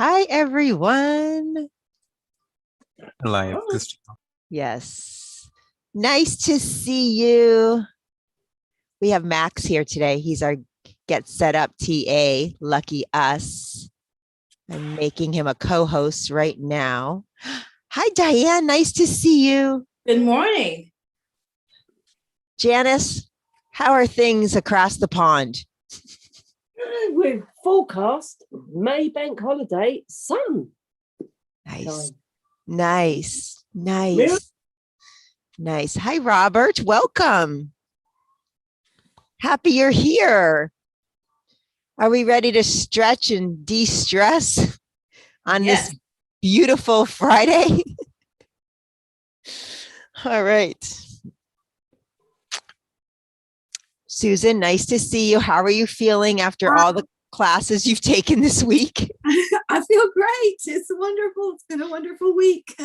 Hi, everyone. Live, Oh, Kristina. Yes. Nice to see you. We have Max here today. He's our Get Set Up TA. Lucky us. I'm making him a co-host right now. Hi, Diane. Nice to see you. good morning. Janice, how are things across the pond? With forecast May bank holiday sun. Nice. Time. Nice. Really? Nice. Hi, Robert. Welcome. Happy you're here. Are we ready to stretch and de-stress on Yes. this beautiful Friday? All right. Susan, nice to see you. How are you feeling after all the classes you've taken this week? I feel great. It's wonderful. It's been a wonderful week.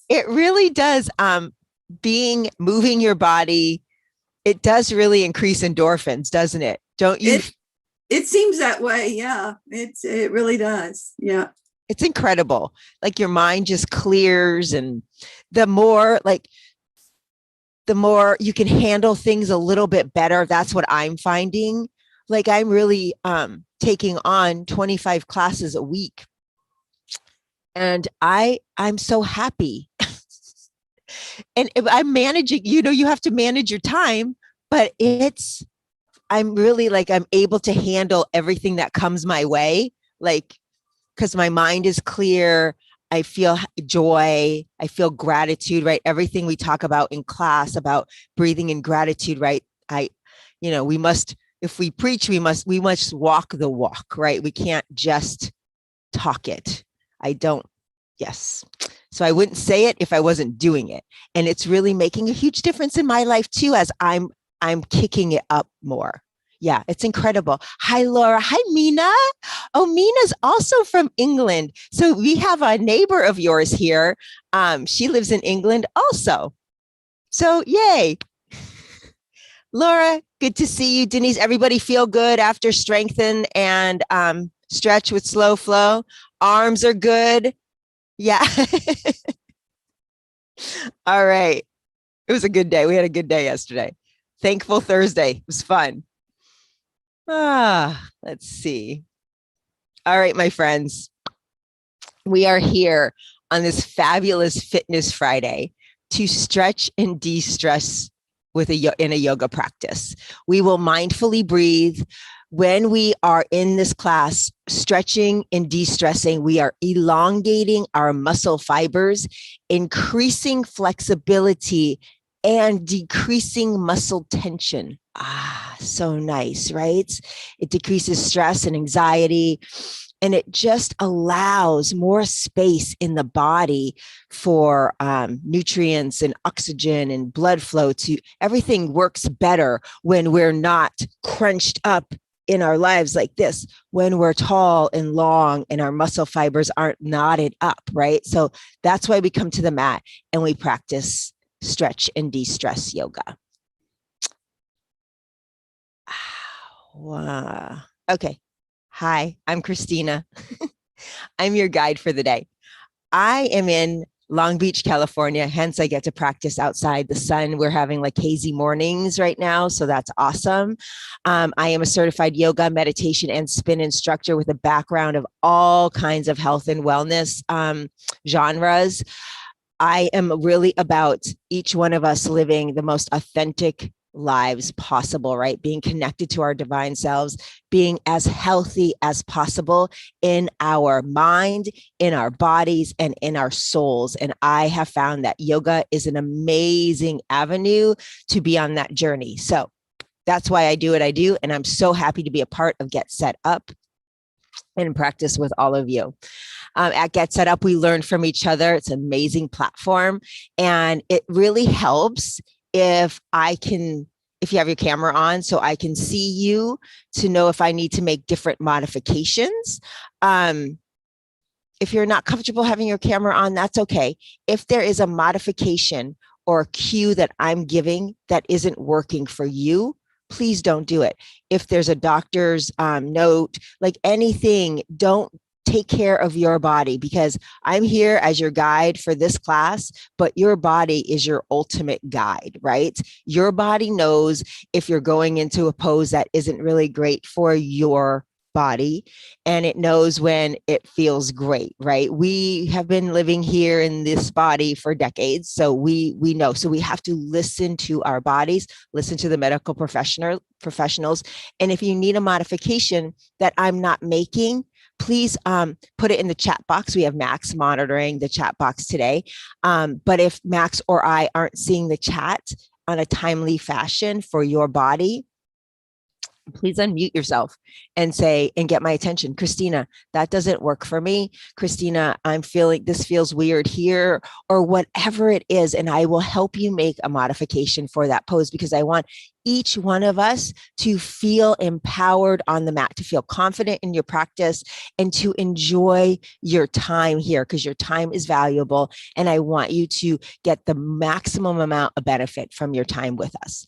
It really does. Moving your body, it does really increase endorphins, doesn't it? Don't you? It seems that way. Yeah, it really does. Yeah. It's incredible. Like your mind just clears, and the more you can handle things a little bit better. That's what I'm finding. Like I'm really taking on 25 classes a week. And I'm so happy. And I'm managing, you have to manage your time, but I'm really I'm able to handle everything that comes my way. Because my mind is clear. I feel joy. I feel gratitude, right? Everything we talk about in class about breathing in gratitude, right? We must, if we preach, we must walk the walk, right? We can't just talk it. Yes. So I wouldn't say it if I wasn't doing it. And it's really making a huge difference in my life too, as I'm kicking it up more. Yeah, it's incredible. Hi, Laura. Hi, Mina. Oh, Mina's also from England. So we have a neighbor of yours here. She lives in England also. So yay. Laura, good to see you. Denise, everybody feel good after strengthen and stretch with slow flow? Arms are good. Yeah. All right. It was a good day. We had a good day yesterday. Thankful Thursday. It was fun. Let's see. All right, my friends. We are here on this fabulous Fitness Friday to stretch and de-stress in a yoga practice. We will mindfully breathe. When we are in this class, stretching and de-stressing, we are elongating our muscle fibers, increasing flexibility, and decreasing muscle tension. So nice, right? It decreases stress and anxiety, and it just allows more space in the body for nutrients and oxygen and blood flow. Everything works better when we're not crunched up in our lives like this, when we're tall and long and our muscle fibers aren't knotted up, right? So that's why we come to the mat and we practice stretch and de-stress yoga. Wow. Okay. Hi, I'm Kristina. I'm your guide for the day. I am in Long Beach, California, hence I get to practice outside the sun. We're having hazy mornings right now, so that's awesome. I am a certified yoga, meditation, and spin instructor with a background of all kinds of health and wellness genres. I am really about each one of us living the most authentic lives possible, right? Being connected to our divine selves, being as healthy as possible in our mind, in our bodies, and in our souls. And I have found that yoga is an amazing avenue to be on that journey. So that's why I do what I do. And I'm so happy to be a part of Get Set Up and practice with all of you. At GetSetUp, we learn from each other. It's an amazing platform. And it really helps if you have your camera on, so I can see you to know if I need to make different modifications. If you're not comfortable having your camera on, that's okay. If there is a modification or a cue that I'm giving that isn't working for you, please don't do it. If there's a doctor's note, anything, don't take care of your body, because I'm here as your guide for this class, but your body is your ultimate guide, right? Your body knows if you're going into a pose that isn't really great for your body, and it knows when it feels great, right? We have been living here in this body for decades, so we know. So we have to listen to our bodies, listen to the medical professionals, and if you need a modification that I'm not making, please put it in the chat box. We have Max monitoring the chat box today, but if Max or I aren't seeing the chat on a timely fashion for your body, please unmute yourself and say, and get my attention. Kristina, that doesn't work for me. Kristina, I'm feeling this feels weird here, or whatever it is. And I will help you make a modification for that pose, because I want each one of us to feel empowered on the mat, to feel confident in your practice, and to enjoy your time here, because your time is valuable. And I want you to get the maximum amount of benefit from your time with us.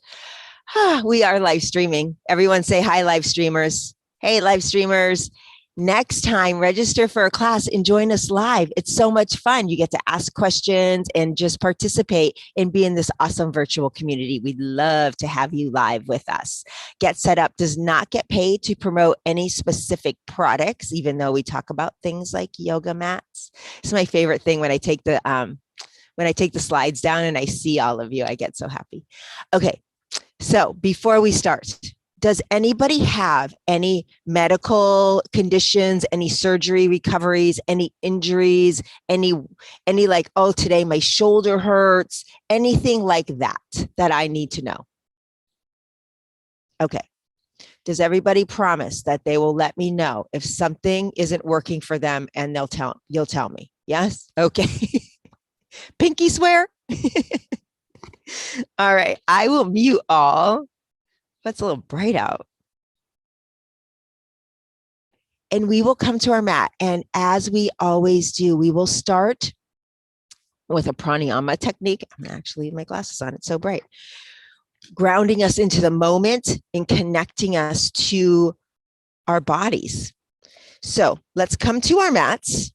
We are live streaming. Everyone say hi, live streamers. Hey, live streamers. Next time, register for a class and join us live. It's so much fun. You get to ask questions and just participate and be in this awesome virtual community. We'd love to have you live with us. GetSetUp does not get paid to promote any specific products, even though we talk about things like yoga mats. It's my favorite thing when I take the slides down and I see all of you. I get so happy. Okay. So before we start, does anybody have any medical conditions, any surgery recoveries, any injuries, any like, oh, today my shoulder hurts, anything like that I need to know? Okay. Does everybody promise that they will let me know if something isn't working for them, and you'll tell me? Yes? Okay. Pinky swear? All right, I will mute all. That's a little bright out. And we will come to our mat. And as we always do, we will start with a pranayama technique. I'm gonna actually leave my glasses on, it's so bright. Grounding us into the moment and connecting us to our bodies. So let's come to our mats.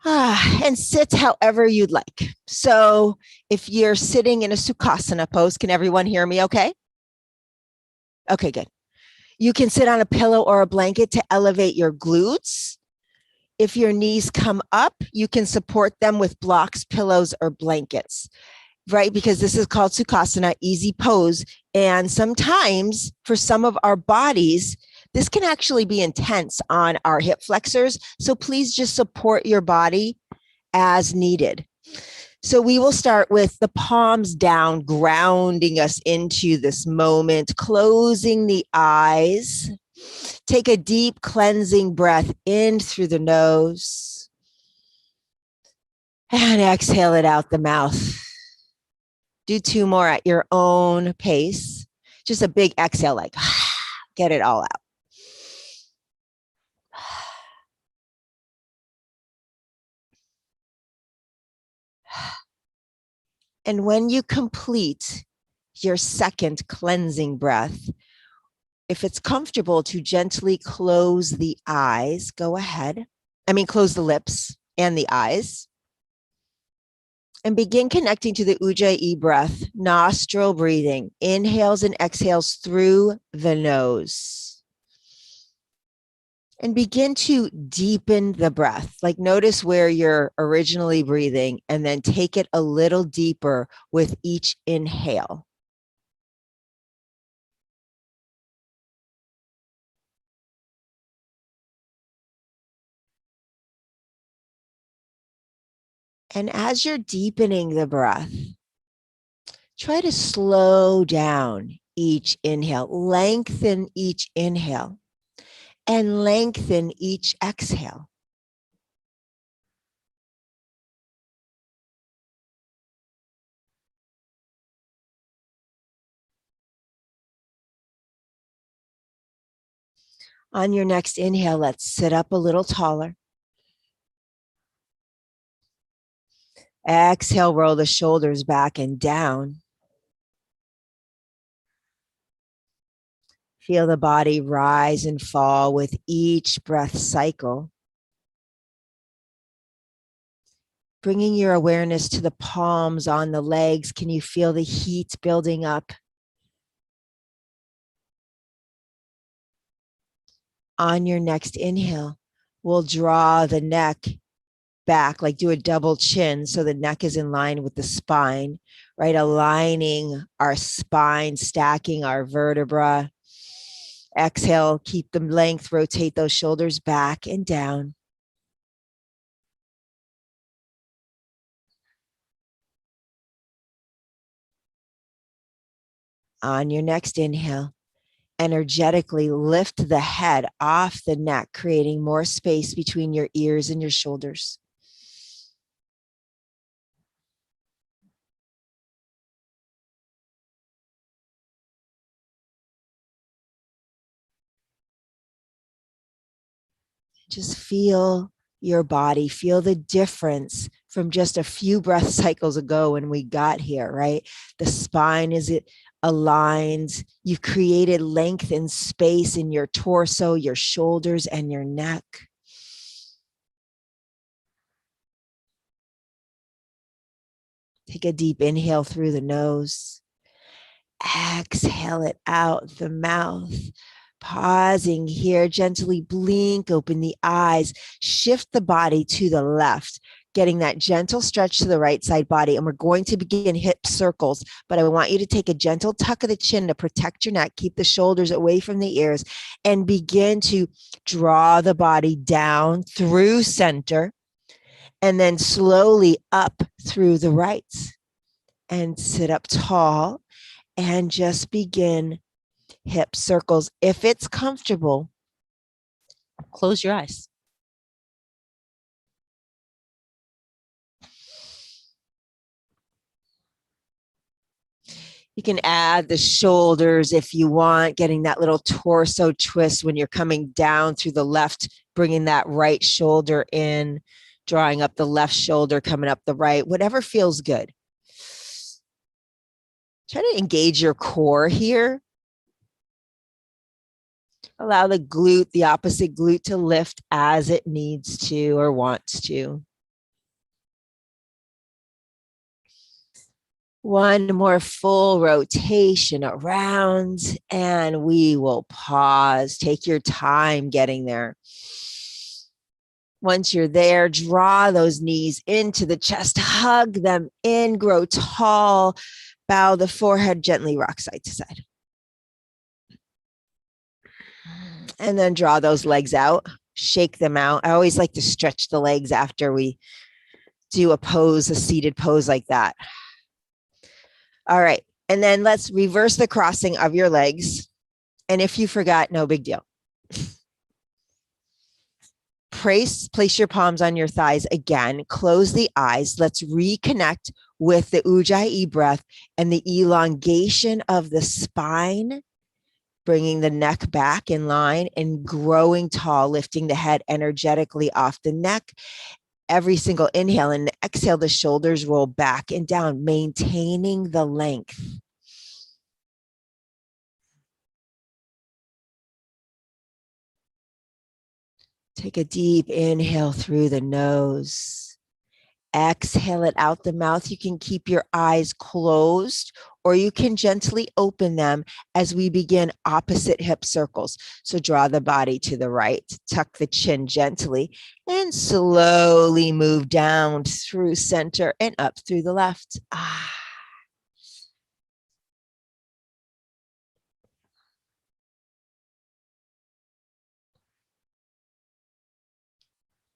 And sit however you'd like. So if you're sitting in a Sukhasana pose, can everyone hear me okay? Okay, good. You can sit on a pillow or a blanket to elevate your glutes. If your knees come up, you can support them with blocks, pillows, or blankets, right? Because this is called Sukhasana, easy pose. And sometimes for some of our bodies, this can actually be intense on our hip flexors. So please just support your body as needed. So we will start with the palms down, grounding us into this moment, closing the eyes. Take a deep cleansing breath in through the nose and exhale it out the mouth. Do 2 more at your own pace. Just a big exhale, like get it all out. And when you complete your second cleansing breath, if it's comfortable to gently close the eyes, go ahead. Close the lips and the eyes. And begin connecting to the Ujjayi breath, nostril breathing, inhales and exhales through the nose. And begin to deepen the breath. Like notice where you're originally breathing, and then take it a little deeper with each inhale. And as you're deepening the breath, try to slow down each inhale, lengthen each inhale, and lengthen each exhale. On your next inhale, let's sit up a little taller. Exhale, roll the shoulders back and down. Feel the body rise and fall with each breath cycle. Bringing your awareness to the palms on the legs. Can you feel the heat building up? On your next inhale, we'll draw the neck back, like do a double chin so the neck is in line with the spine, right? Aligning our spine, stacking our vertebra. Exhale, keep the length, rotate those shoulders back and down. On your next inhale, energetically lift the head off the neck, creating more space between your ears and your shoulders. Just feel your body, feel the difference from just a few breath cycles ago when we got here, right? The spine is aligned. You've created length and space in your torso, your shoulders, and your neck. Take a deep inhale through the nose. Exhale it out the mouth. Pausing here, gently blink, open the eyes, shift the body to the left, getting that gentle stretch to the right side body. And we're going to begin hip circles, but I want you to take a gentle tuck of the chin to protect your neck, keep the shoulders away from the ears, and begin to draw the body down through center, and then slowly up through the right. And sit up tall and just begin hip circles. If it's comfortable, close your eyes. You can add the shoulders if you want, getting that little torso twist when you're coming down through the left, bringing that right shoulder in, drawing up the left shoulder, coming up the right, whatever feels good. Try to engage your core here. Allow the glute, the opposite glute, to lift as it needs to or wants to. One more full rotation around, and we will pause. Take your time getting there. Once you're there, draw those knees into the chest, hug them in, grow tall, bow the forehead, gently rock side to side. And then draw those legs out, shake them out. I always like to stretch the legs after we do a pose, a seated pose like that. All right. And then let's reverse the crossing of your legs. And if you forgot, no big deal. Place your palms on your thighs again. Close the eyes. Let's reconnect with the Ujjayi breath and the elongation of the spine, bringing the neck back in line and growing tall, lifting the head energetically off the neck. Every single inhale and exhale, the shoulders roll back and down, maintaining the length. Take a deep inhale through the nose. Exhale it out the mouth. You can keep your eyes closed or you can gently open them as we begin opposite hip circles. So draw the body to the right, tuck the chin gently, and slowly move down through center and up through the left.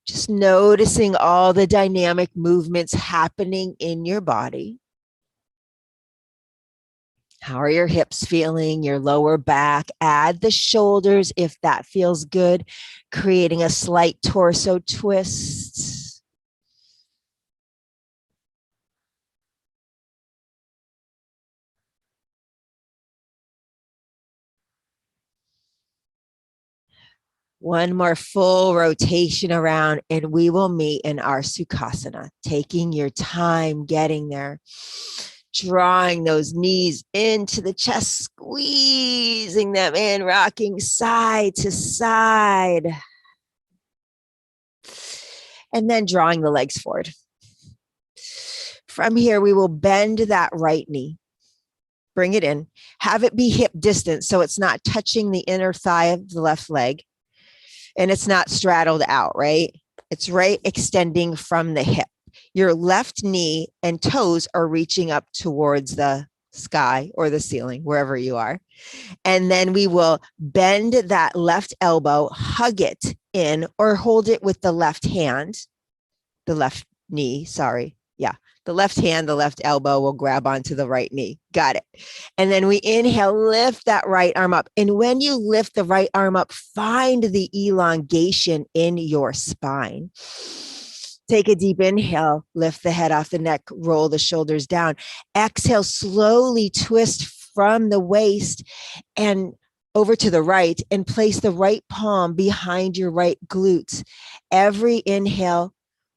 Just noticing all the dynamic movements happening in your body. How are your hips feeling, your lower back? Add the shoulders if that feels good, creating a slight torso twist. One more full rotation around and we will meet in our Sukhasana, taking your time getting there. drawing those knees into the chest, squeezing them in, rocking side to side. And then drawing the legs forward. From here, we will bend that right knee. Bring it in. Have it be hip distance so it's not touching the inner thigh of the left leg. And it's not straddled out, right? It's right extending from the hip. Your left knee and toes are reaching up towards the sky or the ceiling, wherever you are. And then we will bend that left elbow, hug it in, or hold it with the left hand, the left knee, sorry. Yeah, the left hand, the left elbow will grab onto the right knee. Got it. And then we inhale, lift that right arm up. And when you lift the right arm up, find the elongation in your spine. Take a deep inhale, lift the head off the neck, roll the shoulders down. Exhale, slowly twist from the waist and over to the right and place the right palm behind your right glutes. Every inhale,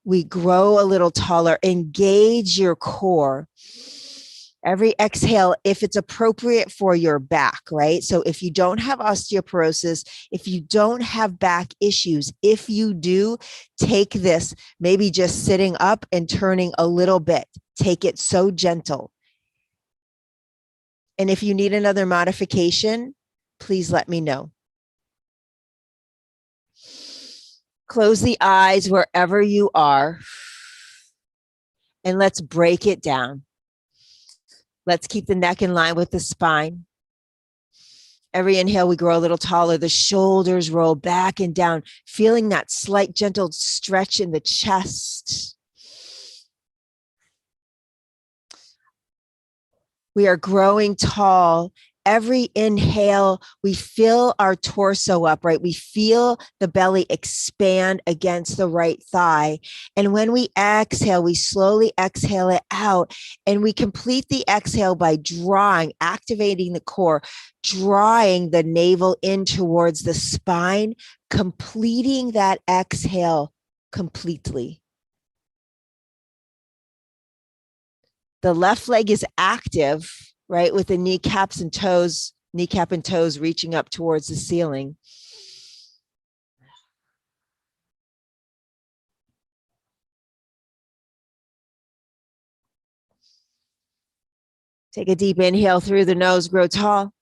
we grow a little taller, engage your core. Every exhale, if it's appropriate for your back, right? So if you don't have osteoporosis, if you don't have back issues, if you do, take this, maybe just sitting up and turning a little bit. Take it so gentle. And if you need another modification, please let me know. Close the eyes wherever you are. And let's break it down. Let's keep the neck in line with the spine. Every inhale, we grow a little taller. The shoulders roll back and down, feeling that slight gentle stretch in the chest. We are growing tall. Every inhale, we fill our torso up, right? We feel the belly expand against the right thigh. And when we exhale, we slowly exhale it out. And we complete the exhale by drawing, activating the core, drawing the navel in towards the spine, completing that exhale completely. The left leg is active, right? With the kneecap and toes reaching up towards the ceiling. Take a deep inhale through the nose, grow tall.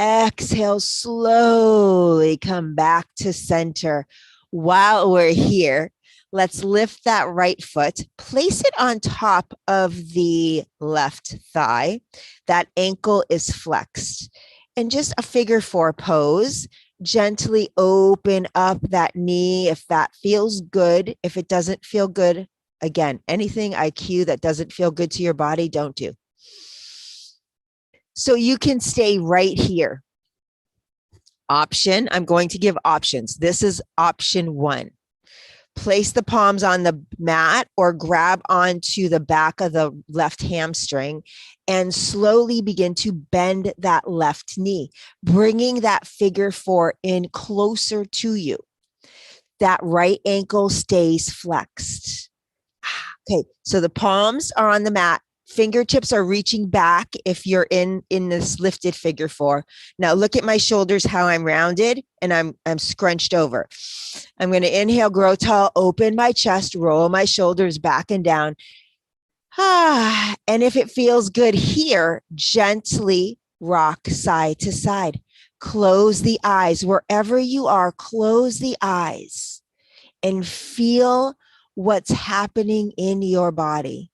Exhale, slowly come back to center. While we're here, let's lift that right foot, place it on top of the left thigh. That ankle is flexed. And just a figure 4 pose. Gently open up that knee if that feels good. If it doesn't feel good, again, anything I cue that doesn't feel good to your body, don't do. So you can stay right here. Option, I'm going to give options. This is option 1. Place the palms on the mat or grab onto the back of the left hamstring and slowly begin to bend that left knee, bringing that figure 4 in closer to you. That right ankle stays flexed. Okay, so the palms are on the mat. Fingertips are reaching back if you're in this lifted figure 4. Now look at my shoulders, how I'm rounded and I'm scrunched over. I'm going to inhale, grow tall, open my chest, roll my shoulders back and down. And if it feels good here, gently rock side to side. Close the eyes. Wherever you are, close the eyes and feel what's happening in your body.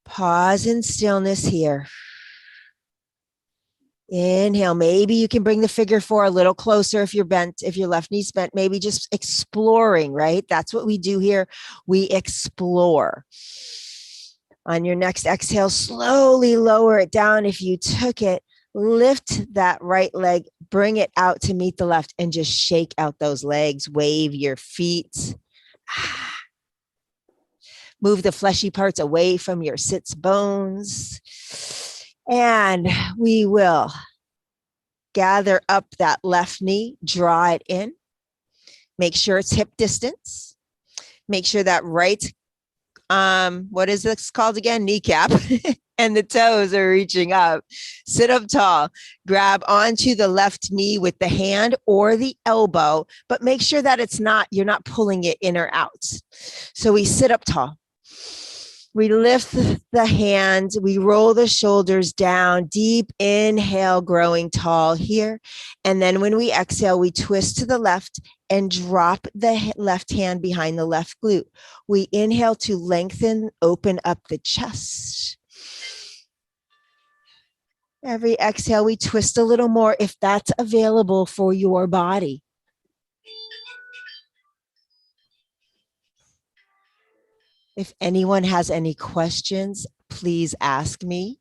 Pause in stillness here. Inhale. Maybe you can bring the figure 4 a little closer if you're bent, if your left knee's bent, maybe just exploring, right? That's what we do here. We explore. On your next exhale, slowly lower it down. If you took it, lift that right leg, bring it out to meet the left and just shake out those legs, wave your feet. Move the fleshy parts away from your sits bones. And we will gather up that left knee, draw it in. Make sure it's hip distance. Make sure that right, what is this called again? Kneecap and the toes are reaching up. Sit up tall. Grab onto the left knee with the hand or the elbow, but make sure that you're not pulling it in or out. So we sit up tall. We lift the hands, we roll the shoulders down, deep inhale, growing tall here. And then when we exhale, we twist to the left and drop the left hand behind the left glute. We inhale to lengthen, open up the chest. Every exhale, we twist a little more if that's available for your body. If anyone has any questions, please ask me.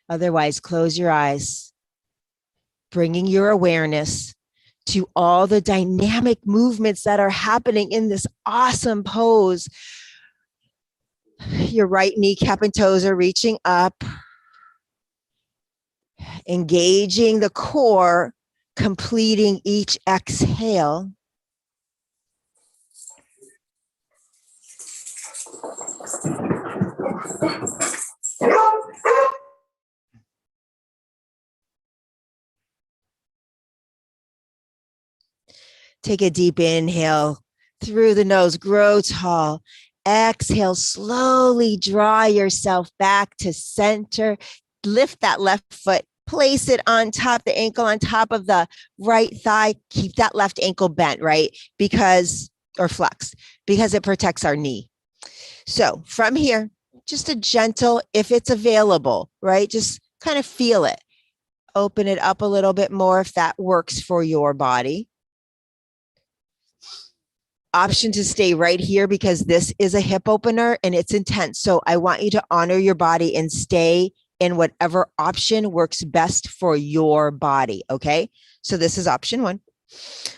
Otherwise, close your eyes, bringing your awareness to all the dynamic movements that are happening in this awesome pose. Your right kneecap and toes are reaching up, engaging the core, completing each exhale. Take a deep inhale through the nose, grow tall. Exhale, slowly draw yourself back to center. Lift that left foot, place it on top, the ankle on top of the right thigh. Keep that left ankle bent, right? Or flexed, because it protects our knee. So from here, just a gentle, if it's available, right? Just kind of feel it. Open it up a little bit more if that works for your body. Option to stay right here because this is a hip opener and it's intense. So I want you to honor your body and stay in whatever option works best for your body. Okay. So this is option 1.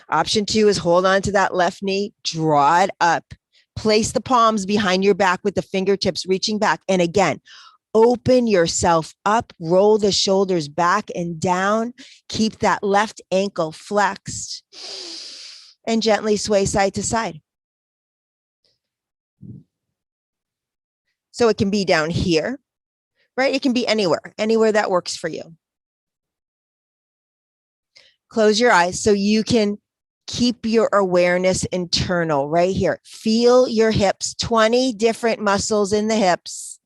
Option 2 is hold on to that left knee, draw it up, place the palms behind your back with the fingertips reaching back. And again, open yourself up, roll the shoulders back and down, keep that left ankle flexed. And gently sway side to side. So it can be down here, right? It can be anywhere that works for you. Close your eyes so you can keep your awareness internal right here. Feel your hips, 20 different muscles in the hips.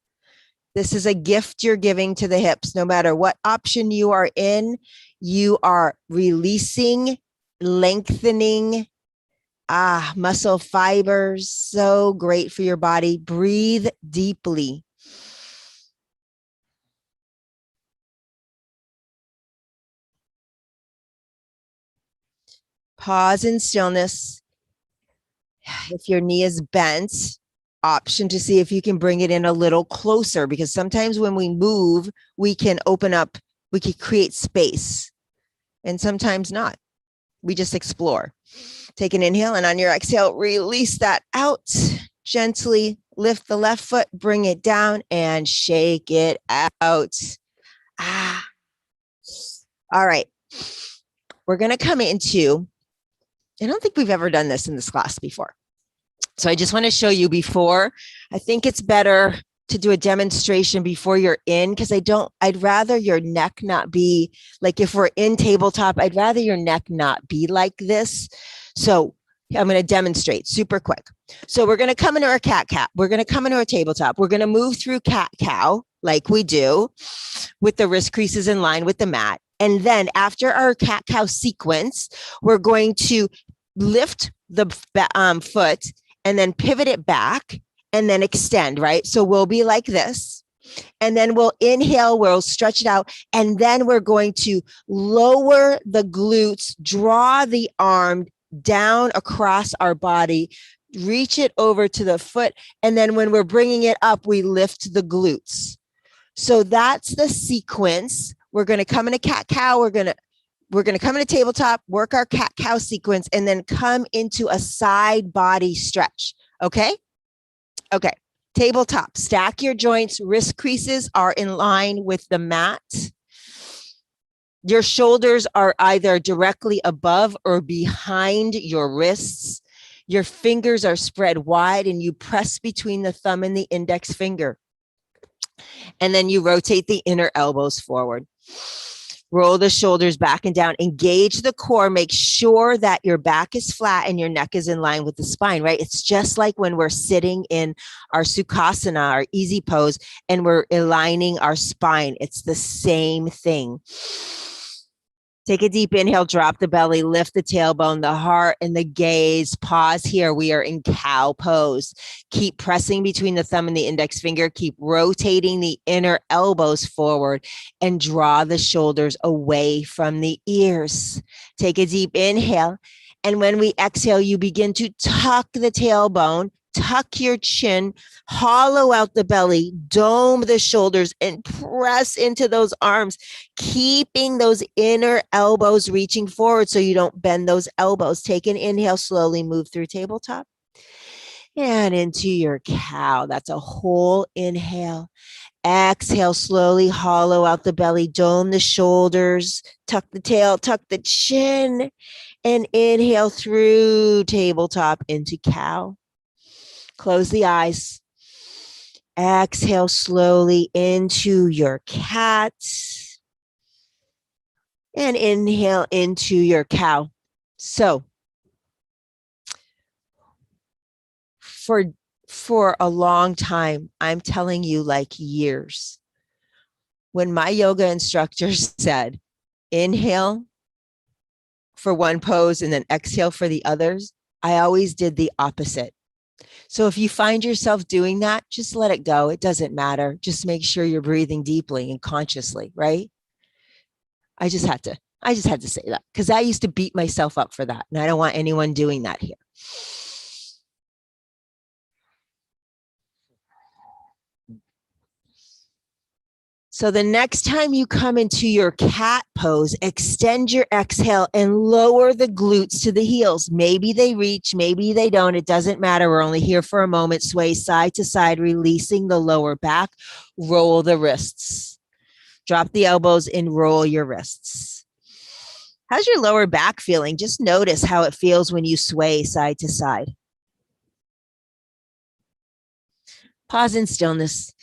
This is a gift you're giving to the hips. No matter what option you are in, you are releasing, lengthening, muscle fibers, so great for your body. Breathe deeply. Pause in stillness. If your knee is bent, option to see if you can bring it in a little closer, because sometimes when we move, we can open up, we can create space, and sometimes not. We just explore. Take an inhale, and on your exhale, release that out. Gently lift the left foot, bring it down, and shake it out. All right. We're going to come into, I don't think we've ever done this in this class before. So I just want to show you before. I think it's better to do a demonstration before you're in, because I'd rather your neck not be like, if we're in tabletop, I'd rather your neck not be like this. So I'm going to demonstrate super quick. So we're going to come into our cat-cow. We're going to come into our tabletop. We're going to move through cat-cow like we do with the wrist creases in line with the mat. And then after our cat-cow sequence, we're going to lift the foot and then pivot it back and then extend, right? So we'll be like this. And then we'll inhale, we'll stretch it out. And then we're going to lower the glutes, draw the arm down across our body, reach it over to the foot. And then when we're bringing it up, we lift the glutes. So that's the sequence. We're going to come into cat-cow. We're going to come into tabletop, work our cat-cow sequence, and then come into a side body stretch. Okay? Okay. Tabletop, stack your joints. Wrist creases are in line with the mat. Your shoulders are either directly above or behind your wrists. Your fingers are spread wide and you press between the thumb and the index finger. And then you rotate the inner elbows forward. Roll the shoulders back and down. Engage the core. Make sure that your back is flat and your neck is in line with the spine, right? It's just like when we're sitting in our Sukhasana, our easy pose, and we're aligning our spine. It's the same thing. Take a deep inhale, drop the belly, lift the tailbone, the heart, and the gaze. Pause here. We are in cow pose. Keep pressing between the thumb and the index finger. Keep rotating the inner elbows forward and draw the shoulders away from the ears. Take a deep inhale. And when we exhale, you begin to tuck the tailbone, tuck your chin, hollow out the belly, dome the shoulders, and press into those arms, keeping those inner elbows reaching forward so you don't bend those elbows. Take an inhale, slowly move through tabletop and into your cow. That's a whole inhale. Exhale, slowly hollow out the belly, dome the shoulders, tuck the tail, tuck the chin, and inhale through tabletop into cow. Close the eyes. Exhale slowly into your cat. And inhale into your cow. So for a long time, I'm telling you, like years, when my yoga instructor said, inhale for one pose and then exhale for the others, I always did the opposite. So if you find yourself doing that, just let it go. It doesn't matter. Just make sure you're breathing deeply and consciously, right? I just had to say that because I used to beat myself up for that. And I don't want anyone doing that here. So the next time you come into your cat pose, extend your exhale and lower the glutes to the heels. Maybe they reach, maybe they don't. It doesn't matter. We're only here for a moment. Sway side to side, releasing the lower back. Roll the wrists. Drop the elbows and roll your wrists. How's your lower back feeling? Just notice how it feels when you sway side to side. Pause in stillness.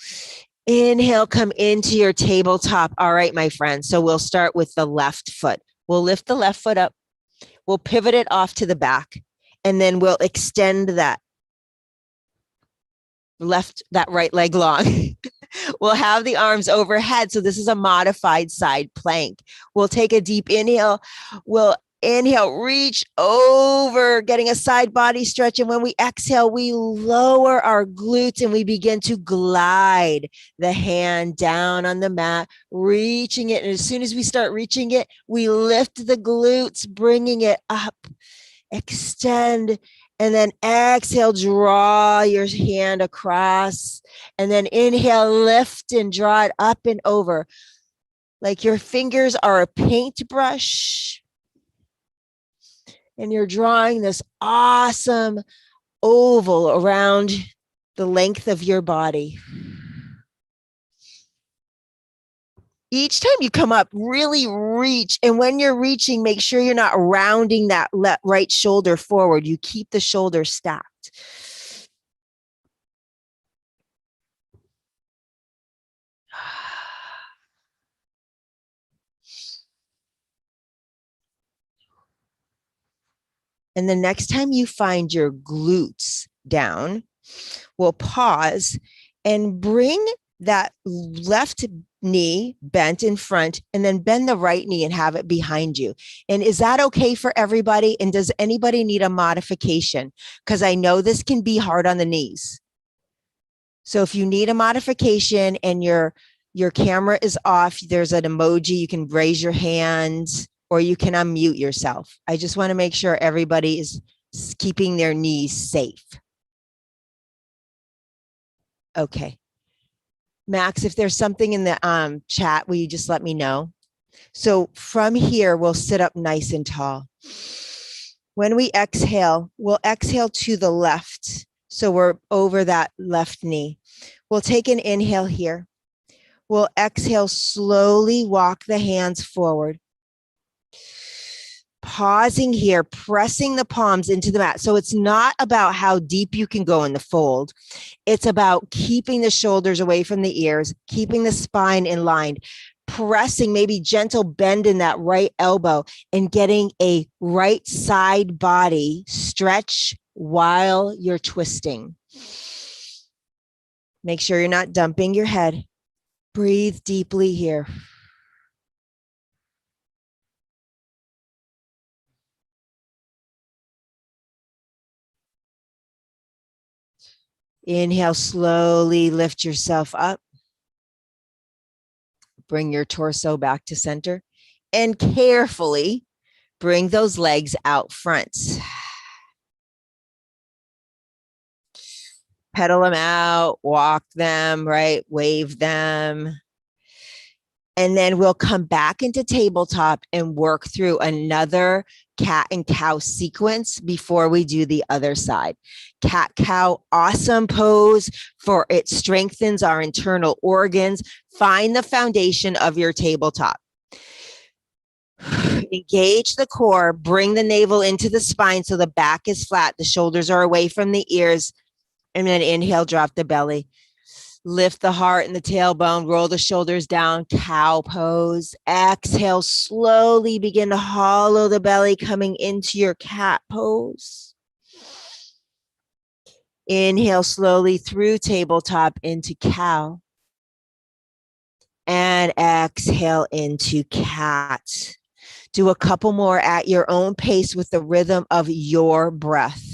Inhale, come into your tabletop. All right, my friends. So we'll start with the left foot. We'll lift the left foot up. We'll pivot it off to the back. And then we'll extend that right leg long. We'll have the arms overhead. So this is a modified side plank. We'll take a deep inhale. We'll inhale, reach over, getting a side body stretch. And when we exhale, we lower our glutes and we begin to glide the hand down on the mat, reaching it. And as soon as we start reaching it, we lift the glutes, bringing it up, extend, and then exhale, draw your hand across, and then inhale, lift and draw it up and over. Like your fingers are a paintbrush. And you're drawing this awesome oval around the length of your body. Each time you come up, really reach. And when you're reaching, make sure you're not rounding that right shoulder forward. You keep the shoulder stacked. And the next time you find your glutes down, we'll pause and bring that left knee bent in front and then bend the right knee and have it behind you. And is that okay for everybody? And does anybody need a modification? Because I know this can be hard on the knees. So if you need a modification and your camera is off, there's an emoji, you can raise your hands or you can unmute yourself. I just want to make sure everybody is keeping their knees safe. Okay. Max, if there's something in the chat, will you just let me know? So from here, we'll sit up nice and tall. When we exhale, we'll exhale to the left. So we're over that left knee. We'll take an inhale here. We'll exhale, slowly walk the hands forward. Pausing here, pressing the palms into the mat. So it's not about how deep you can go in the fold. It's about keeping the shoulders away from the ears, keeping the spine in line, pressing, maybe gentle bend in that right elbow, and getting a right side body stretch while you're twisting. Make sure you're not dumping your head. Breathe deeply here. Inhale, slowly lift yourself up. Bring your torso back to center and carefully bring those legs out front. Pedal them out, walk them, right? Wave them. And then we'll come back into tabletop and work through another cat and cow sequence before we do the other side. Cat cow, awesome pose for it strengthens our internal organs. Find the foundation of your tabletop. Engage the core, bring the navel into the spine so the back is flat, the shoulders are away from the ears, and then inhale, drop the belly. Lift the heart and the tailbone, roll the shoulders down, cow pose. Exhale, slowly begin to hollow the belly, coming into your cat pose. Inhale slowly through tabletop into cow. And exhale into cat. Do a couple more at your own pace with the rhythm of your breath.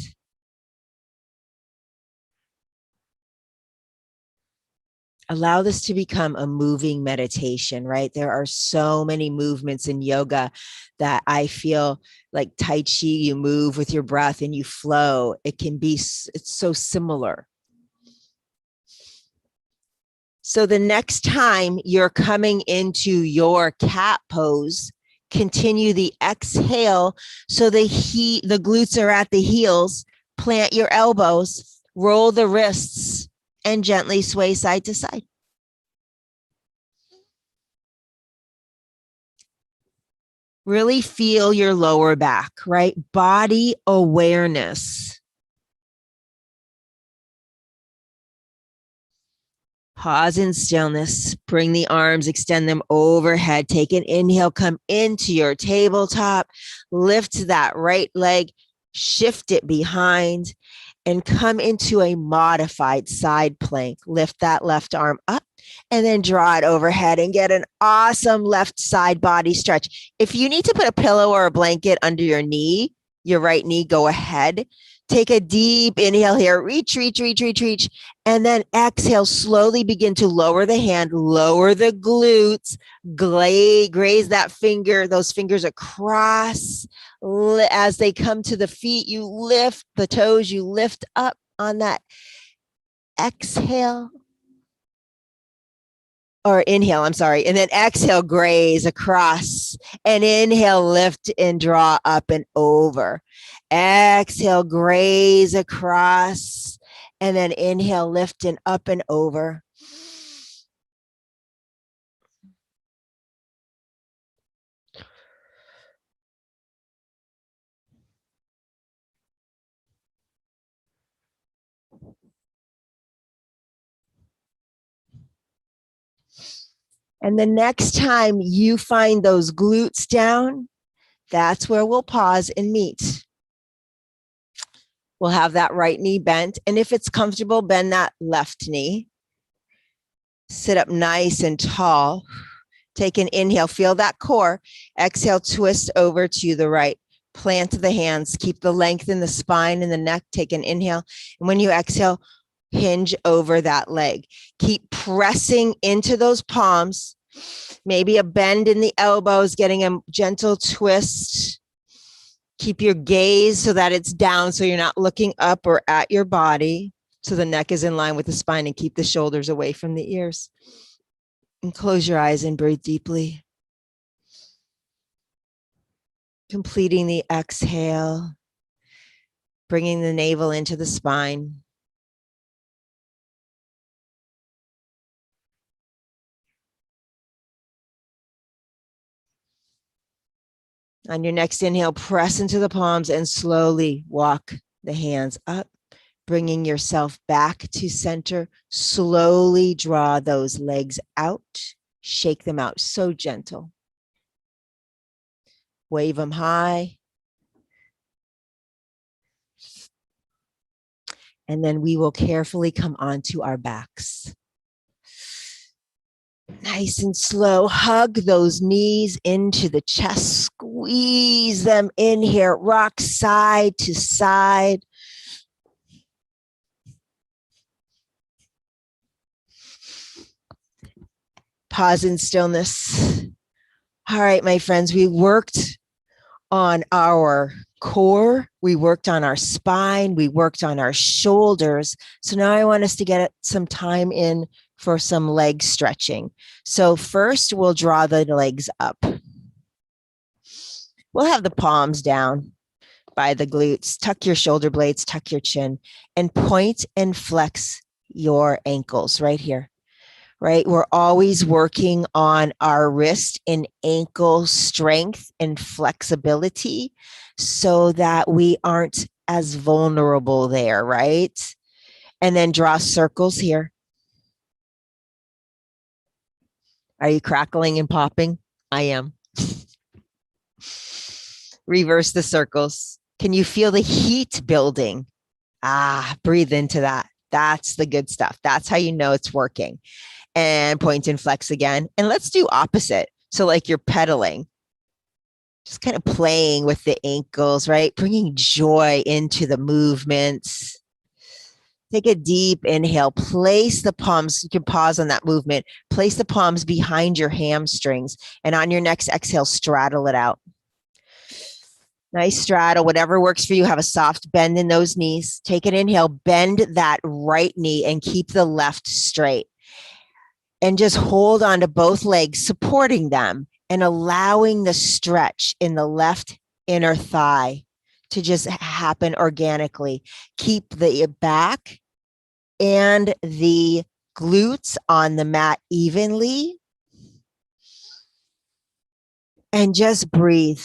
Allow this to become a moving meditation, right? There are so many movements in yoga that I feel like Tai Chi, you move with your breath and you flow. It can be, it's so similar. So the next time you're coming into your cat pose, continue the exhale so the glutes are at the heels, plant your elbows, roll the wrists, and gently sway side to side. Really feel your lower back, right? Body awareness. Pause in stillness. Bring the arms, extend them overhead. Take an inhale, come into your tabletop. Lift that right leg, shift it behind, and come into a modified side plank. Lift that left arm up and then draw it overhead and get an awesome left side body stretch. If you need to put a pillow or a blanket under your knee, your right knee, go ahead. Take a deep inhale here. Reach, reach, reach, reach, reach. And then exhale, slowly begin to lower the hand, lower the glutes, graze that finger, those fingers across. As they come to the feet, you lift the toes, you lift up on that exhale. Or inhale, I'm sorry. And then exhale, graze across. And inhale, lift and draw up and over. Exhale, graze across. And then inhale, lift and up and over. And the next time you find those glutes down, that's where we'll pause and meet. We'll have that right knee bent. And if it's comfortable, bend that left knee. Sit up nice and tall. Take an inhale, feel that core. Exhale, twist over to the right. Plant the hands, keep the length in the spine and the neck. Take an inhale. And when you exhale, hinge over that leg. Keep pressing into those palms. Maybe a bend in the elbows, getting a gentle twist. Keep your gaze so that it's down, so you're not looking up or at your body. So the neck is in line with the spine, and keep the shoulders away from the ears. And close your eyes and breathe deeply. Completing the exhale, bringing the navel into the spine. On your next inhale, press into the palms and slowly walk the hands up, bringing yourself back to center. Slowly draw those legs out, shake them out, so gentle. Wave them high. And then we will carefully come onto our backs. Nice and slow. Hug those knees into the chest. Squeeze them in here. Rock side to side. Pause in stillness. All right, my friends, we worked on our core. We worked on our spine. We worked on our shoulders. So now I want us to get some time in for some leg stretching. So first we'll draw the legs up. We'll have the palms down by the glutes. Tuck your shoulder blades, tuck your chin, and point and flex your ankles right here. Right? We're always working on our wrist and ankle strength and flexibility so that we aren't as vulnerable there, right? And then draw circles here. Are you crackling and popping? I am. Reverse the circles. Can you feel the heat building? Breathe into that. That's the good stuff. That's how you know it's working. And point and flex again. And let's do opposite. So like you're pedaling, just kind of playing with the ankles, right? Bringing joy into the movements. Take a deep inhale, place the palms, you can pause on that movement, place the palms behind your hamstrings, and on your next exhale, straddle it out. Nice straddle, whatever works for you. Have a soft bend in those knees. Take an inhale, bend that right knee and keep the left straight. And just hold on to both legs, supporting them and allowing the stretch in the left inner thigh to just happen organically. Keep the back and the glutes on the mat evenly. And just breathe.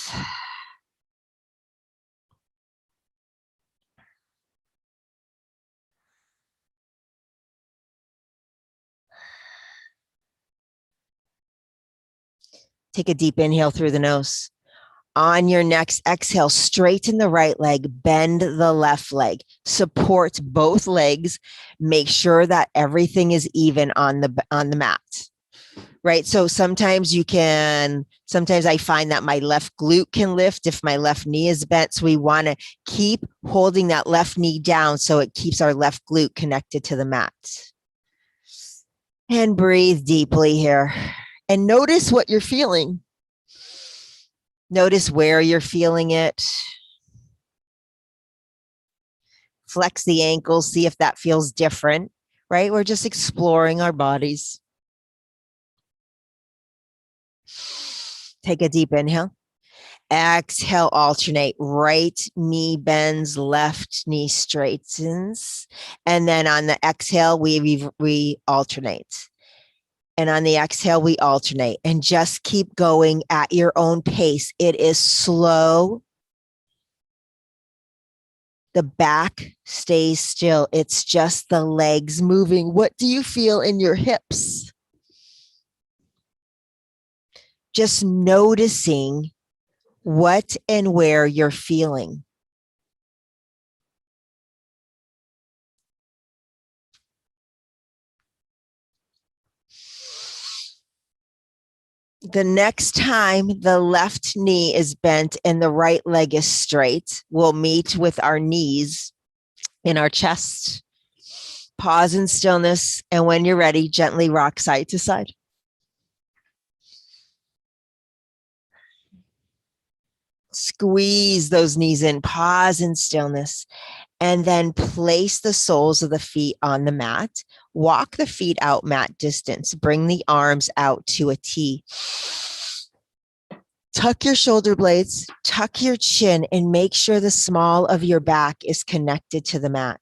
Take a deep inhale through the nose. On your next exhale, straighten the right leg, bend the left leg, support both legs, make sure that everything is even on the mat. Right? So sometimes I find that my left glute can lift if my left knee is bent. So we want to keep holding that left knee down so it keeps our left glute connected to the mat. And breathe deeply here. And notice what you're feeling. Notice where you're feeling it. Flex the ankles, see if that feels different, right? We're just exploring our bodies. Take a deep inhale. Exhale, alternate. Right knee bends, left knee straightens. And then on the exhale, we alternate. And on the exhale, we alternate and just keep going at your own pace. It is slow. The back stays still. It's just the legs moving. What do you feel in your hips? Just noticing what and where you're feeling. The next time the left knee is bent and the right leg is straight, we'll meet with our knees in our chest. Pause in stillness, and when you're ready, gently rock side to side. Squeeze those knees in, pause in stillness, and then place the soles of the feet on the mat. Walk the feet out mat distance. Bring the arms out to a T. Tuck your shoulder blades, tuck your chin, and make sure the small of your back is connected to the mat.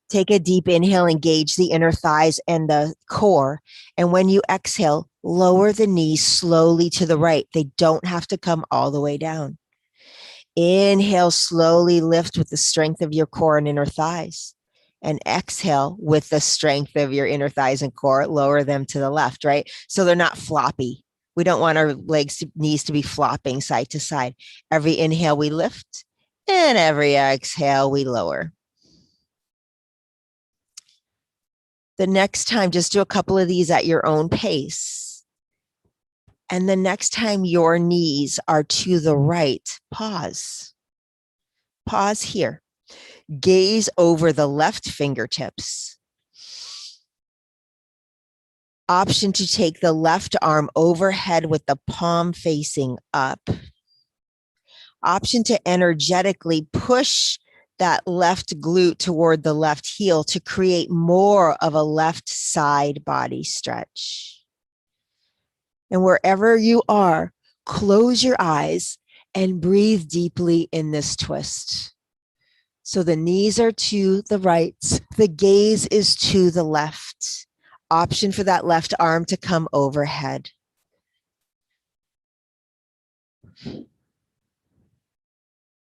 Take a deep inhale, engage the inner thighs and the core. And when you exhale, Lower the knees slowly to the right. They don't have to come all the way down. Inhale, slowly lift with the strength of your core and inner thighs. And exhale with the strength of your inner thighs and core, lower them to the left, right? So they're not floppy. We don't want our knees to be flopping side to side. Every inhale we lift, and every exhale we lower. The next time, just do a couple of these at your own pace. And the next time your knees are to the right, pause. Pause here. Gaze over the left fingertips. Option to take the left arm overhead with the palm facing up. Option to energetically push that left glute toward the left heel to create more of a left side body stretch. And wherever you are, close your eyes and breathe deeply in this twist. So the knees are to the right, the gaze is to the left. Option for that left arm to come overhead.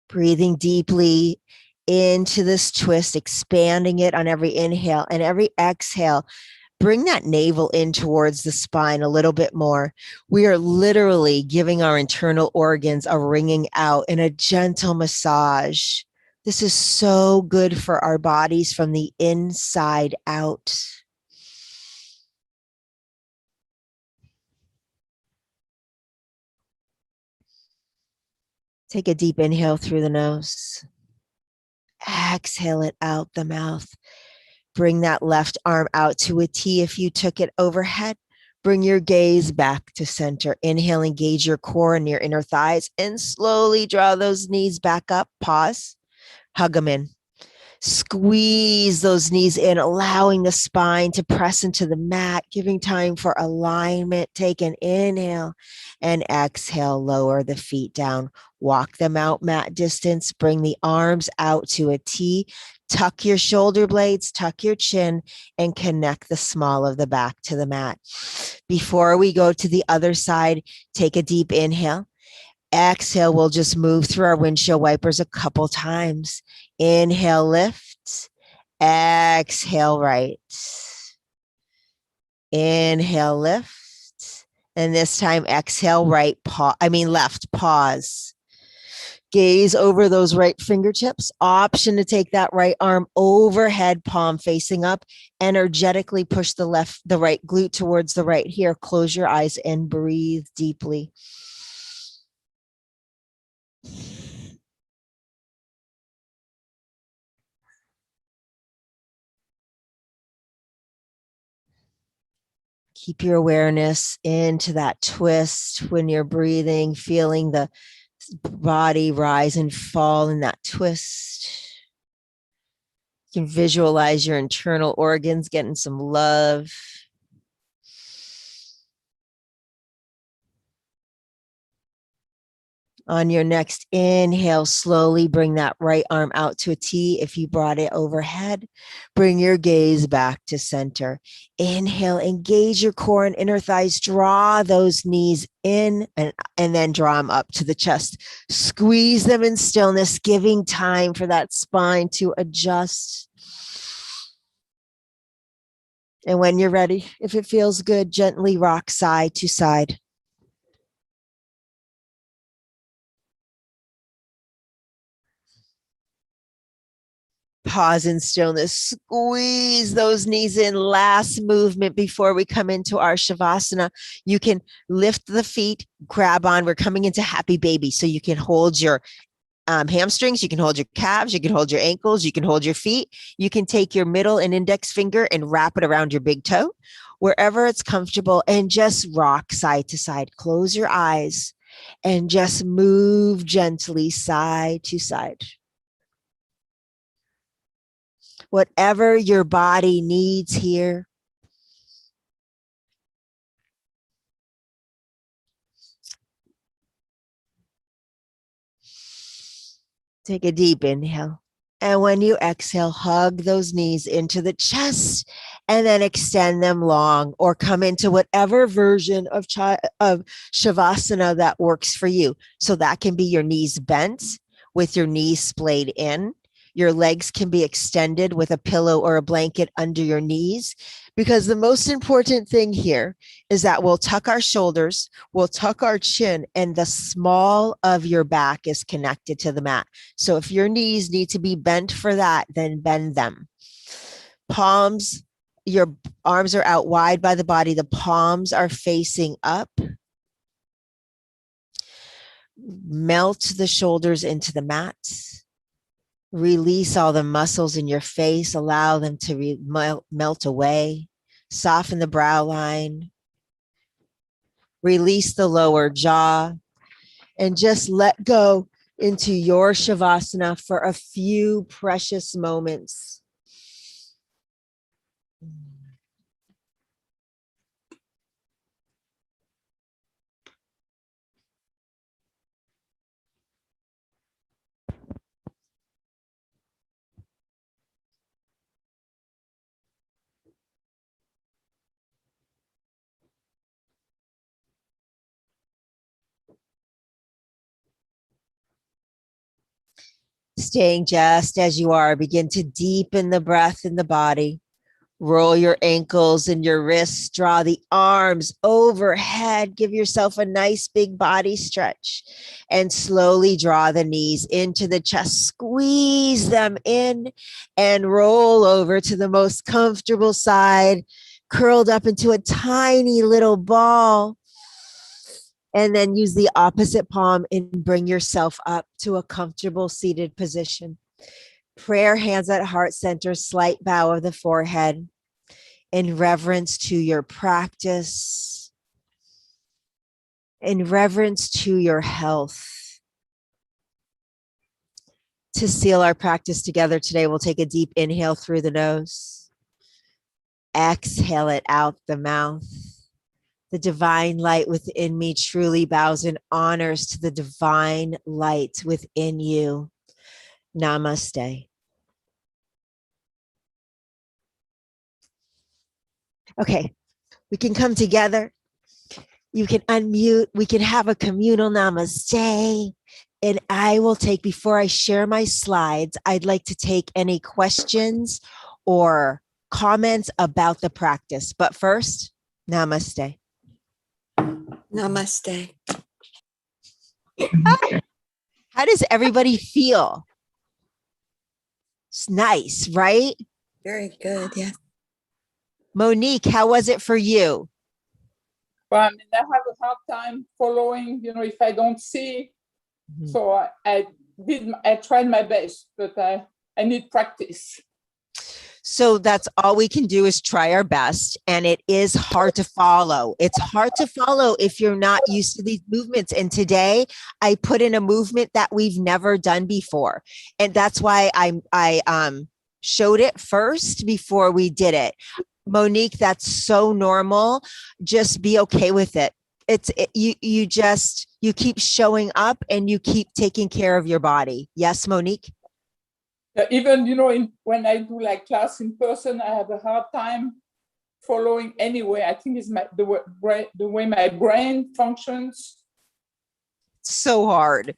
Breathing deeply into this twist, expanding it on every inhale and every exhale. Bring that navel in towards the spine a little bit more. We are literally giving our internal organs a wringing out and a gentle massage. This is so good for our bodies from the inside out. Take a deep inhale through the nose. Exhale it out the mouth. Bring that left arm out to a T if you took it overhead. Bring your gaze back to center. Inhale, engage your core and your inner thighs, and slowly draw those knees back up. Pause. Hug them in. Squeeze those knees in, allowing the spine to press into the mat, giving time for alignment. Take an inhale and exhale. Lower the feet down. Walk them out mat distance. Bring the arms out to a T. Tuck your shoulder blades, tuck your chin, and connect the small of the back to the mat. Before we go to the other side, take a deep inhale. Exhale, we'll just move through our windshield wipers a couple times. Inhale, lift. Exhale, right. Inhale, lift. And this time, exhale, right, left, pause. Gaze over those right fingertips. Option to take that right arm overhead, palm facing up. Energetically push the right glute towards the right here. Close your eyes and breathe deeply. Keep your awareness into that twist when you're breathing, feeling the body rise and fall in that twist. You can visualize your internal organs getting some love. On your next inhale, slowly bring that right arm out to a T. If you brought it overhead, bring your gaze back to center. Inhale, engage your core and inner thighs. Draw those knees in and then draw them up to the chest. Squeeze them in stillness, giving time for that spine to adjust. And when you're ready, if it feels good, gently rock side to side. Pause in stillness. Squeeze those knees in. Last movement before we come into our Shavasana. You can lift the feet, grab on. We're coming into happy baby. So you can hold your hamstrings, you can hold your calves, you can hold your ankles, you can hold your feet. You can take your middle and index finger and wrap it around your big toe, wherever it's comfortable, and just rock side to side. Close your eyes and just move gently side to side. Whatever your body needs here. Take a deep inhale. And when you exhale, hug those knees into the chest and then extend them long, or come into whatever version of Shavasana that works for you. So that can be your knees bent with your knees splayed in. Your legs can be extended with a pillow or a blanket under your knees, because the most important thing here is that we'll tuck our shoulders, we'll tuck our chin, and the small of your back is connected to the mat. So if your knees need to be bent for that, then bend them. Palms, your arms are out wide by the body. The palms are facing up. Melt the shoulders into the mat. Release all the muscles in your face. Allow them to melt away. Soften the brow line. Release the lower jaw. And just let go into your Shavasana for a few precious moments. Staying just as you are, begin to deepen the breath in the body. Roll your ankles and your wrists, draw the arms overhead. Give yourself a nice big body stretch and slowly draw the knees into the chest. Squeeze them in and roll over to the most comfortable side, curled up into a tiny little ball. And then use the opposite palm and bring yourself up to a comfortable seated position. Prayer hands at heart center, slight bow of the forehead in reverence to your practice, in reverence to your health. To seal our practice together today, we'll take a deep inhale through the nose. Exhale it out the mouth. The divine light within me truly bows in honors to the divine light within you. Namaste. Okay, we can come together. You can unmute. We can have a communal namaste. And I will take, before I share my slides, I'd like to take any questions or comments about the practice. But first, namaste. Namaste. How does everybody feel? It's nice, right? Very good. Yeah. Monique, how was it for you? Well, I mean, I have a hard time following, if I don't see. Mhm. So I tried my best, but I need practice. So that's all we can do is try our best. And it is hard to follow. It's hard to follow if you're not used to these movements. And today I put in a movement that we've never done before. And that's why I showed it first before we did it. Monique, that's so normal. Just be okay with it. You keep showing up and you keep taking care of your body. Yes, Monique? Even, when I do like class in person, I have a hard time following anyway. I think it's the way my brain functions. So hard.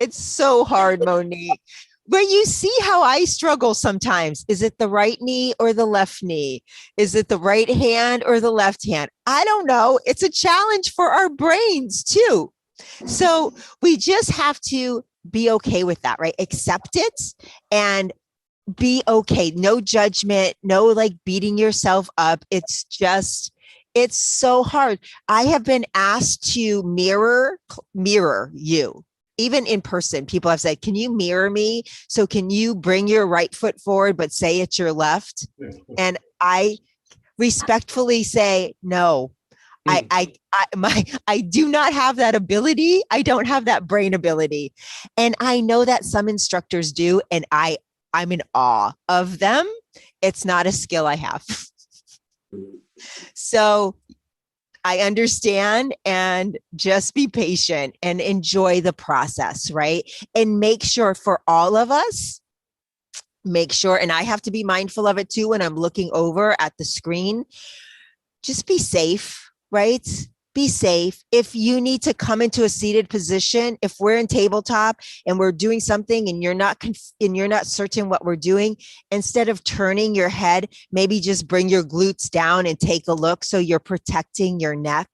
It's so hard, Monique. But you see how I struggle sometimes. Is it the right knee or the left knee? Is it the right hand or the left hand? I don't know. It's a challenge for our brains too. So we just have to be okay with that, right? Accept it and be okay. No judgment, no like beating yourself up. It's so hard. I have been asked to mirror you. Even in person, people have said, can you mirror me? So can you bring your right foot forward, but say it's your left? And I respectfully say, no, I do not have that ability. I don't have that brain ability. And I know that some instructors do. And I'm in awe of them. It's not a skill I have. So I understand, and just be patient and enjoy the process, right? And make sure for all of us, make sure, and I have to be mindful of it too when I'm looking over at the screen. Just be safe, right? Be safe. If you need to come into a seated position, if we're in tabletop and we're doing something and you're not certain what we're doing, instead of turning your head, maybe just bring your glutes down and take a look so you're protecting your neck,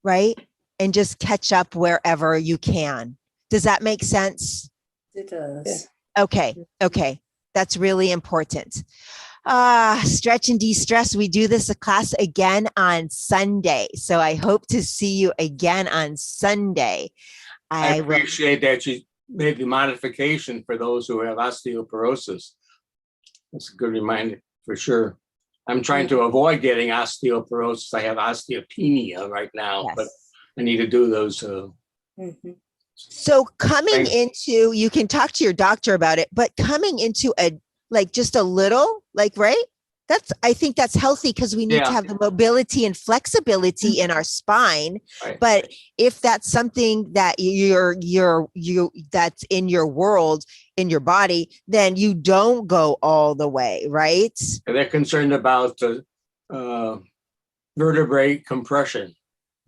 right? And just catch up wherever you can. Does that make sense? It does. Okay. That's really important. Stretch and de-stress. We do this class again on Sunday. So I hope to see you again on Sunday. I appreciate that you made the modification for those who have osteoporosis. That's a good reminder for sure. I'm trying to avoid getting osteoporosis. I have osteopenia right now, Yes. but I need to do those. So coming into, you can talk to your doctor about it, but coming into just a little, right? I think that's healthy because we need to have the mobility and flexibility in our spine. Right. But if that's something that that's in your world, in your body, then you don't go all the way, right? They're concerned about vertebrae compression.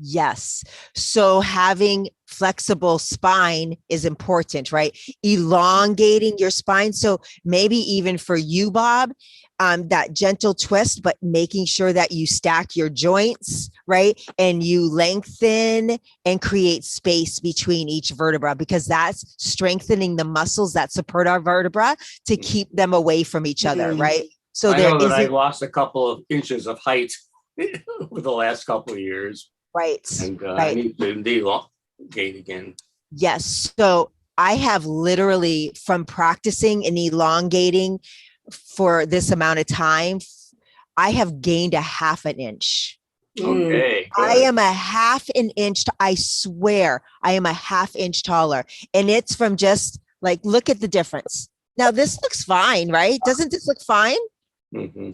Yes. So having flexible spine is important, right? Elongating your spine. So maybe even for you, Bob, that gentle twist, but making sure that you stack your joints, right? And you lengthen and create space between each vertebra, because that's strengthening the muscles that support our vertebra to keep them away from each other, right? So I know that I lost a couple of inches of height over the last couple of years. Right. And I need to elongate again. Yes. So I have literally, from practicing and elongating for this amount of time, I have gained a half an inch. Okay. I am a half an inch. I swear I am a half inch taller. And it's from just look at the difference. Now this looks fine, right? Doesn't this look fine? Mm-hmm.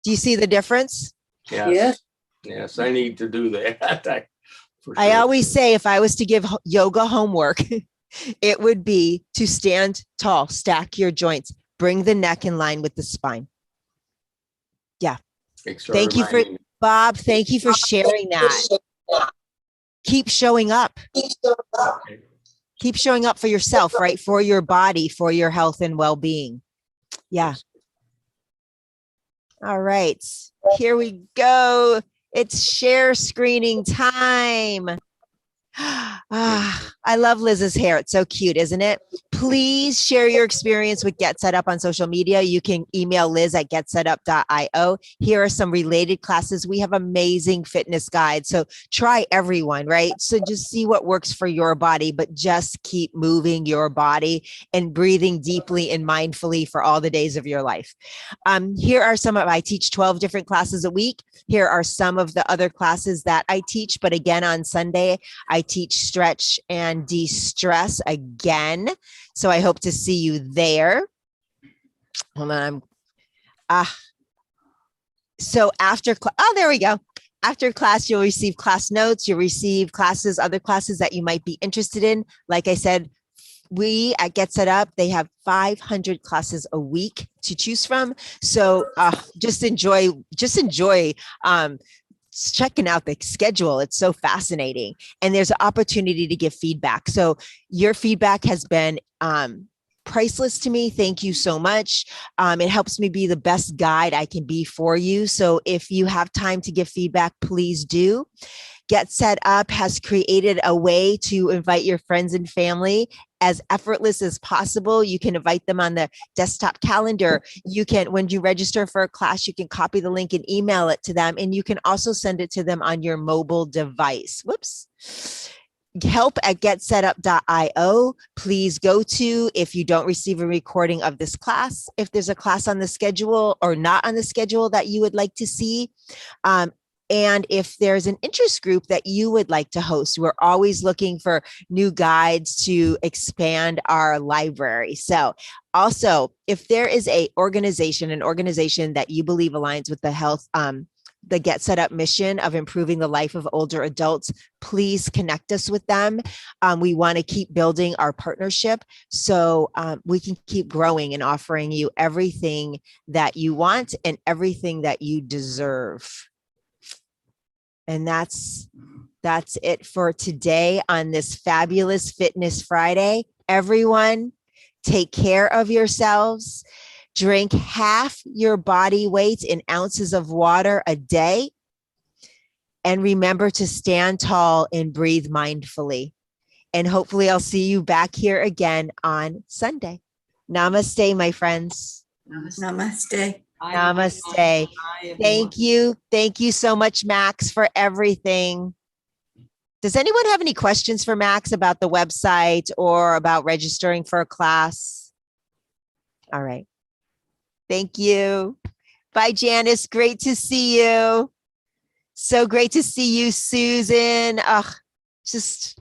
Do you see the difference? Yes. Yes, I need to do that. I always say if I was to give yoga homework, it would be to stand tall, stack your joints, bring the neck in line with the spine. Yeah. Thank you for Bob. Thank you for sharing that. Keep showing up. Keep showing up for yourself, right? For your body, for your health and well-being. Yeah. All right. Here we go. It's share screening time. I love Liz's hair. It's so cute, isn't it? Please share your experience with GetSetUp on social media. You can email Liz at getsetup.io. Here are some related classes. We have amazing fitness guides. So try everyone, right? So just see what works for your body, but just keep moving your body and breathing deeply and mindfully for all the days of your life. Here are I teach 12 different classes a week. Here are some of the other classes that I teach. But again, on Sunday, I teach stretch and de-stress again. So I hope to see you there. Hold on. So after, there we go. After class, you'll receive class notes. You'll receive other classes that you might be interested in. Like I said, we at GetSetUp, they have 500 classes a week to choose from. So just enjoy checking out the schedule. It's so fascinating. And there's an opportunity to give feedback. So your feedback has been priceless to me. Thank you so much. It helps me be the best guide I can be for you. So if you have time to give feedback, please do. GetSetUp has created a way to invite your friends and family as effortless as possible. You can invite them on the desktop calendar. You can, when you register for a class, you can copy the link and email it to them. And you can also send it to them on your mobile device. Whoops. Help at getsetup.io. Please go to, if you don't receive a recording of this class, if there's a class on the schedule or not on the schedule that you would like to see. And if there's an interest group that you would like to host, we're always looking for new guides to expand our library. So also, if there is an organization that you believe aligns with the health, the Get Set Up mission of improving the life of older adults, please connect us with them. We want to keep building our partnership so we can keep growing and offering you everything that you want and everything that you deserve. And that's it for today on this fabulous Fitness Friday. Everyone, take care of yourselves. Drink half your body weight in ounces of water a day. And remember to stand tall and breathe mindfully. And hopefully I'll see you back here again on Sunday. Namaste, my friends. Namaste. Namaste. Thank you. Thank you so much, Max, for everything. Does anyone have any questions for Max about the website or about registering for a class? All right. Thank you. Bye, Janice. Great to see you. So great to see you, Susan. Just